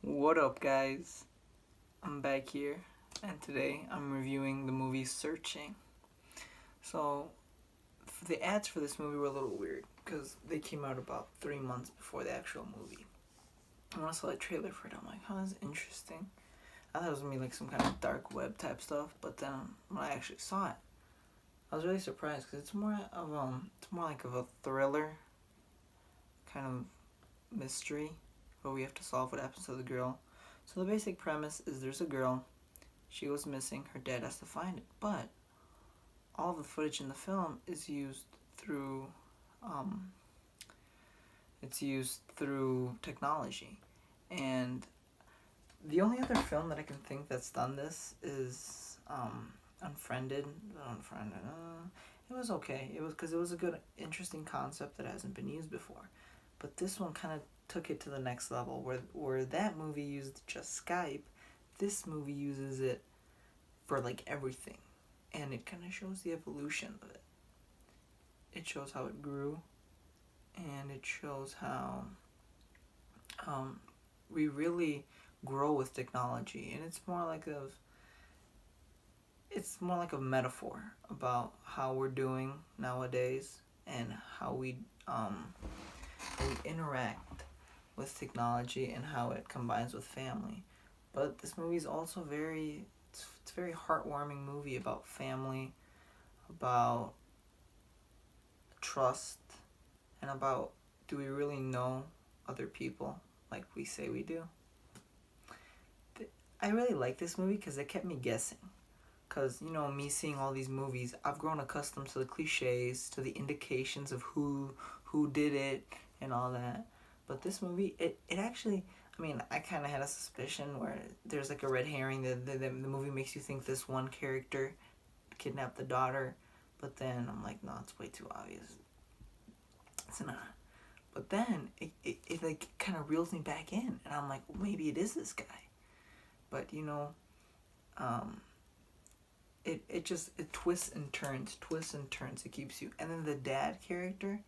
What up, guys? I'm back here, and today I'm reviewing the movie Searching. So, the ads for this movie were a little weird because they came out about 3 months before the actual movie. And when I saw the trailer for it, I'm like, oh, that's interesting. I thought it was gonna be like some kind of dark web type stuff, but then when I actually saw it, I was really surprised because it's more like of a thriller kind of mystery where we have to solve what happens to the girl. So the basic premise is there's a girl. She goes missing. Her dad has to find it, but all the footage in the film is used through um, it's used through technology. And the only other film that I can think that's done this is Unfriended. Unfriended. It was okay. It was because it was a good, interesting concept that hasn't been used before. But this one kind of took it to the next level, where that movie used just Skype. This movie uses it for like everything, and it kind of shows the evolution of it. It shows how it grew, and it shows how um, we really grow with technology, and it's more like a metaphor about how we're doing nowadays and how we interact with technology and how it combines with family. But this movie is also it's a very heartwarming movie about family, about trust, and about, do we really know other people like we say we do? I really like this movie because it kept me guessing. Because, me seeing all these movies, I've grown accustomed to the cliches, to the indications of who did it, and all that. But this movie, it actually, I kind of had a suspicion where there's like a red herring. The movie makes you think this one character kidnapped the daughter. But then I'm like, no, it's way too obvious. It's not. But then it like kind of reels me back in, and I'm like, well, maybe it is this guy. But um, it twists and turns. It keeps you. And then the dad character,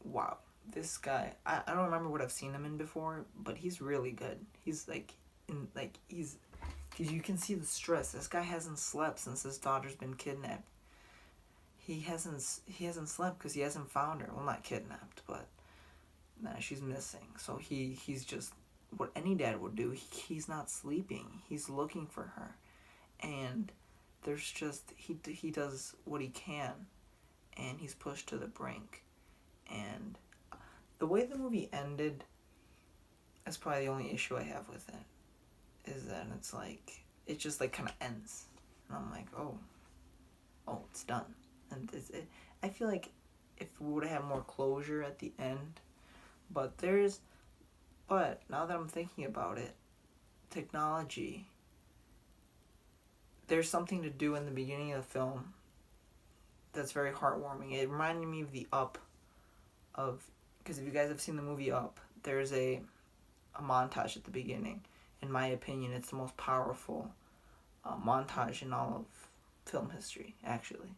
wow, this guy. I don't remember what I've seen him in before, but he's really good. He's like because you can see the stress. This guy hasn't slept since his daughter's been kidnapped. He hasn't slept because he hasn't found her. Well, not kidnapped, but nah, she's missing. So he's just what any dad would do. He's not sleeping. He's looking for her, and there's just he does what he can, and he's pushed to the brink. And the way the movie ended, that's probably the only issue I have with it. Is that it's like it just like kind of ends, and I'm like, oh, it's done. And I feel like if we would have more closure at the end, but now that I'm thinking about it, technology, there's something to do in the beginning of the film that's very heartwarming. It reminded me of the Up of because if you guys have seen the movie Up, there's a montage at the beginning. In my opinion, it's the most powerful montage in all of film history, actually,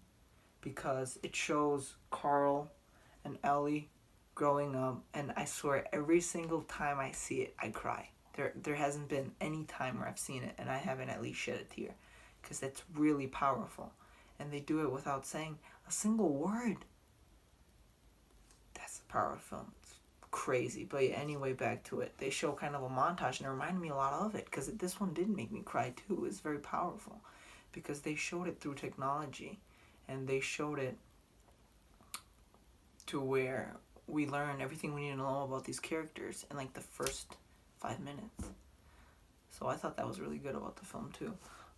because it shows Carl and Ellie growing up, and I swear every single time I see it, I cry. There hasn't been any time where I've seen it and I haven't at least shed a tear, because that's really powerful, and they do it without saying a single word. That's the power of film. It's crazy. But yeah, anyway, back to it. They show kind of a montage, and it reminded me a lot of it because this one did make me cry too. It was very powerful because they showed it through technology, and they showed it to where we learn everything we need to know about these characters in like the first 5 minutes. So I thought that was really good about the film too.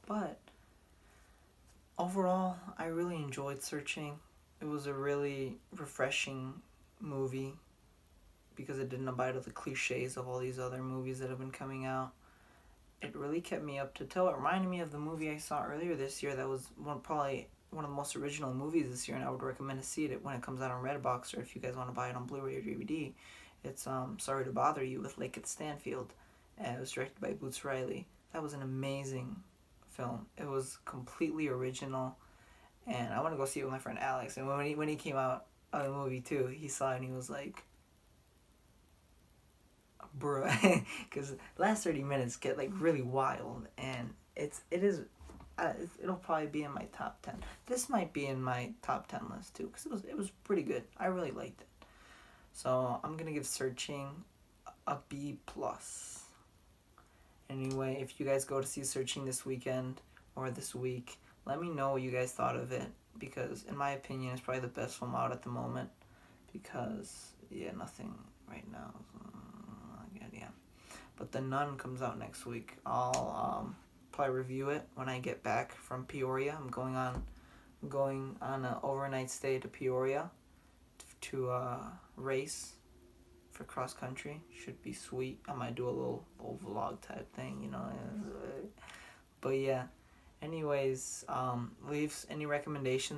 But overall, I really enjoyed Searching. It was a really refreshing movie because it didn't abide by the cliches of all these other movies that have been coming out. It really kept me up to till. It reminded me of the movie I saw earlier this year that was probably one of the most original movies this year, and I would recommend to see it when it comes out on Redbox, or if you guys want to buy it on Blu-ray or DVD. It's Sorry to Bother You with Lakeith Stanfield, and it was directed by Boots Riley. That was an amazing film. It was completely original, and I want to go see it with my friend Alex. And when he came out of the movie too, he saw it and he was like, bruh, because last 30 minutes get like really wild, and it'll probably be in my top 10. This might be in my top 10 list too, because it was pretty good. I really liked it. So I'm gonna give Searching a B plus. Anyway, if you guys go to see Searching this weekend or this week, let me know what you guys thought of it, because in my opinion it's probably the best film out at the moment, because yeah, nothing right now. Yeah, but The Nun comes out next week. I'll probably review it when I get back from Peoria. I'm going on an overnight stay to Peoria to race for cross country. Should be sweet. I might do a little vlog type thing, you know. But yeah. Anyways, leave any recommendations